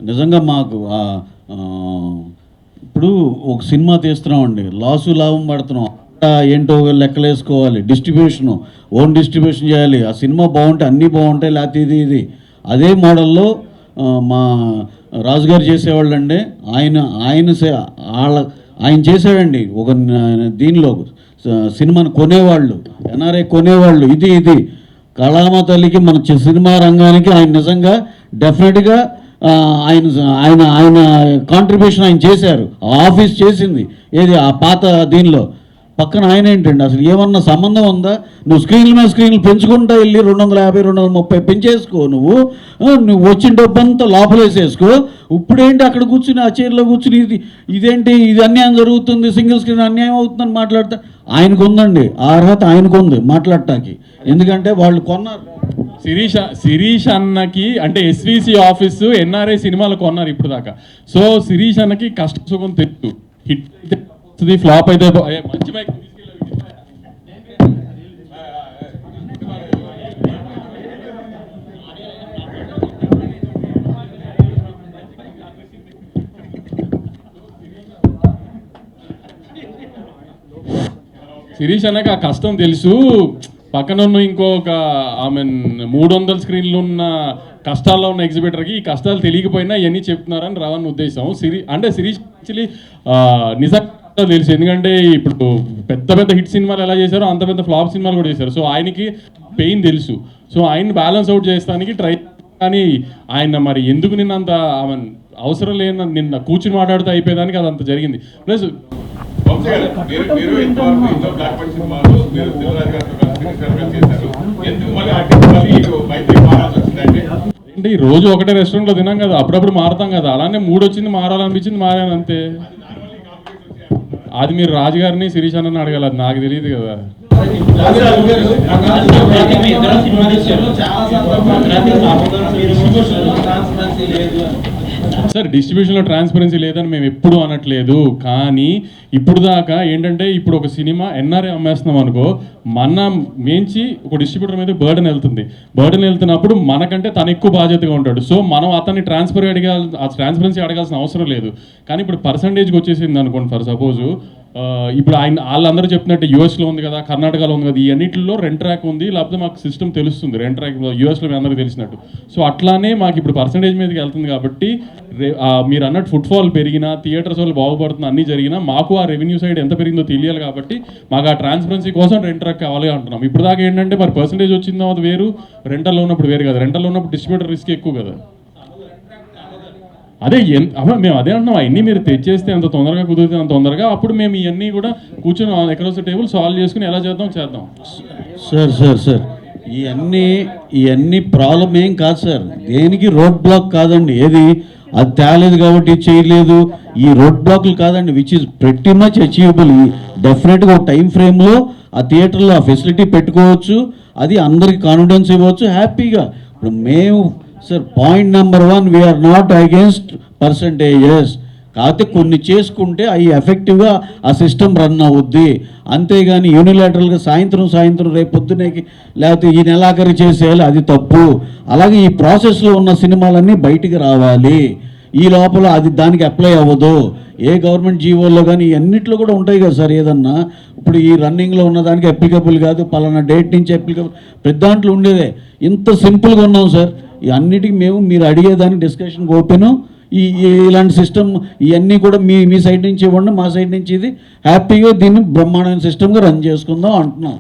నిజంగా మాకు ఇప్పుడు ఒక సినిమా తీస్తున్నామండి, లాసు లాభం పడుతున్నాం, ఏంటో లెక్కలేసుకోవాలి, డిస్ట్రిబ్యూషను ఓన్ డిస్ట్రిబ్యూషన్ చేయాలి, ఆ సినిమా బాగుంటే అన్నీ బాగుంటాయి, లేకపోతే ఇది అదే మోడల్లో మా రాజుగారు చేసేవాళ్ళు అండి. ఆయన చేశాడండి ఒక దీనిలో సినిమాను కొనేవాళ్ళు, ఎన్ఆర్ఐ కొనేవాళ్ళు, ఇది కళామ తల్లికి మన సినిమా రంగానికి ఆయన నిజంగా డెఫినెట్గా ఆయన ఆయన ఆయన కాంట్రిబ్యూషన్ ఆయన చేశారు. ఆఫీస్ చేసింది ఏది ఆ పాత దీనిలో పక్కన ఆయన ఏంటండి, అసలు ఏమన్నా సంబంధం ఉందా? నువ్వు స్క్రీన్ల మీద స్క్రీన్లు పెంచుకుంటా వెళ్ళి 250 230 పెంచేసుకో, నువ్వు వచ్చిన డబ్బంతా లోపలేసేసుకో. ఇప్పుడేంటి అక్కడ కూర్చుని ఆ చైర్లో కూర్చుని ఇదేంటి ఇది అన్యాయం జరుగుతుంది, సింగిల్ స్క్రీన్ అన్యాయం అవుతుందని మాట్లాడతా. ఆయనకు ఉందండి, ఆ అర్హత ఆయనకు ఉంది మాట్లాడటానికి, ఎందుకంటే వాళ్ళు కొన్నారు. శిరీష్ అన్నకి అంటే ఎస్విసి ఆఫీసు ఎన్ఆర్ఐ సినిమాలు కొన్నారు ఇప్పుడు దాకా. సో శిరీష్ అన్నకి కష్ట సుఖం తెలుసు, హిట్ అయితే ఫ్లాప్ అయితే మంచి మైక్ శిరీష్ అన్నకి ఆ కష్టం తెలుసు. పక్కన ఉన్న ఇంకొక 300 స్క్రీన్లు ఉన్న కష్టాల్లో ఉన్న ఎగ్జిబిటర్కి ఈ కష్టాలు తెలియకపోయినా ఇవన్నీ చెప్తున్నారని రావని ఉద్దేశం. శిరీష్ యాక్చువల్లీ నిజంగా తెలుసు, ఎందుకంటే ఇప్పుడు పెద్ద పెద్ద హిట్ సినిమాలు ఎలా చేశారో అంత పెద్ద ఫ్లాప్ సినిమాలు కూడా చేశారు. సో ఆయనకి పెయిన్ తెలుసు. సో ఆయన బ్యాలెన్స్ అవుట్ చేస్తానికి ట్రై, కానీ ఆయన మరి ఎందుకు నిన్నంత అవసరం లేని నిన్న కూర్చుని మాట్లాడుతూ అయిపోయేదానికి అదంత జరిగింది. ప్లస్ అంటే ఈ రోజు ఒకటే రెస్టారెంట్లో తినాం కదా, అప్పుడప్పుడు మారుతాం కదా, అలానే మూడు వచ్చింది మారాలనిపించింది మారాను అంతే. అది మీరు రాజుగారిని శిరీష్ అన్నని అడగాలి, అది నాకు తెలియదు కదా. సార్ డిస్ట్రిబ్యూషన్లో ట్రాన్స్పరెన్సీ లేదని మేము ఎప్పుడు అనట్లేదు, కానీ ఇప్పుడు దాకా ఏంటంటే ఇప్పుడు ఒక సినిమా ఎన్ఆర్ఐ అమ్మేస్తున్నాం అనుకో, మన మేంచి ఒక డిస్ట్రిబ్యూటర్ మీద బర్డెన్ వెళ్తున్నప్పుడు మనకంటే తను ఎక్కువ బాధ్యతగా ఉంటాడు. సో మనం అతన్ని ట్రాన్స్పరెన్సీ అడగాల్సిన అవసరం లేదు. కానీ ఇప్పుడు పర్సంటేజ్కి వచ్చేసింది అనుకోండి, ఫర్ సపోజు ఇప్పుడు వాళ్ళందరూ చెప్పినట్టు యూఎస్లో ఉంది కదా, కర్ణాటకలో ఉంది కదా, ఈ అన్నింటిలో రెంట్ ట్రాక్ ఉంది, లేకపోతే మాకు సిస్టమ్ తెలుస్తుంది రెంట్ ట్రాక్ యూఎస్లో మీ అందరికీ తెలిసినట్టు. సో అట్లానే మాకు ఇప్పుడు పర్సంటేజ్ మీదకి వెళ్తుంది కాబట్టి మీరు అన్నట్టు ఫుట్ఫాల్ పెరిగినా, థియేటర్స్ వాళ్ళు బాగుపడుతున్నా, అన్నీ జరిగినా మాకు ఆ రెవెన్యూ సైడ్ ఎంత పెరిగిందో తెలియాలి. కాబట్టి మాకు ఆ ట్రాన్స్పరెన్సీ కోసం రెంట్ ట్రాక్ కావాలి అంటున్నాం. ఇప్పుడు దాకా ఏంటంటే మరి పర్సంటేజ్ వచ్చిందో అది వేరు, రెంటల్లో ఉన్నప్పుడు వేరు కదా. రెంటల్లో ఉన్నప్పుడు డిస్ట్రిబ్యూటర్ రిస్క్ ఎక్కువ కదా. అదే మేము అదే అంటున్నాం, అవన్నీ మీరు తెచ్చేస్తే ఎంత తొందరగా కుదిరితే అంత తొందరగా, అప్పుడు మేము ఇవన్నీ కూడా కూర్చొని ఎక్కడొస్తే టేబుల్ సాల్వ్ చేసుకుని ఎలా చేద్దాం. సార్ ఇవన్నీ ప్రాబ్లం ఏం కాదు సార్, దేనికి రోడ్ బ్లాక్ కాదండి. ఏది అది తేలేదు కాబట్టి చేయలేదు, ఈ రోడ్ బ్లాక్లు కాదండి, which is pretty much achievable. డెఫినెట్గా ఒక టైం ఫ్రేమ్లో ఆ థియేటర్లో ఆ ఫెసిలిటీ పెట్టుకోవచ్చు, అది అందరికి కాన్ఫిడెన్స్ ఇవ్వచ్చు హ్యాపీగా. ఇప్పుడు మేము sir point number 1, we're not against percentages, కాకపోతే కొన్ని చేసుకుంటే అవి ఎఫెక్టివ్గా ఆ సిస్టమ్ రన్ అవుద్ది, అంతేగాని యూనిలాటరల్గా సాయంత్రం రేపు పొద్దునేకి లేకపోతే ఈ నెలాఖరి చేసేయాలి, అది తప్పు. అలాగే ఈ ప్రాసెస్లో ఉన్న సినిమాలన్నీ బయటికి రావాలి, ఈ లోపల అది దానికి అప్లై అవ్వదు. ఏ గవర్నమెంట్ జీవోల్లో కానీ అన్నింటిలో కూడా ఉంటాయి కదా సార్, ఏదన్నా ఇప్పుడు ఈ రన్నింగ్లో ఉన్నదానికి అప్లికబుల్ కాదు, పలానా డేట్ నుంచి అప్లికబుల్, పెద్ద దాంట్లో ఉండేదే. ఇంత సింపుల్గా ఉన్నాం సార్. ఈ అన్నిటికీ మీరు అడిగేదానికి డిస్కషన్ ఓపెను. ఇలాంటి సిస్టమ్ ఇవన్నీ కూడా మీ సైడ్ నుంచి ఇవ్వండి, మా సైడ్ నుంచి ఇది హ్యాపీగా దీన్ని బ్రహ్మాండమైన సిస్టమ్గా రన్ చేసుకుందాం అంటున్నాం.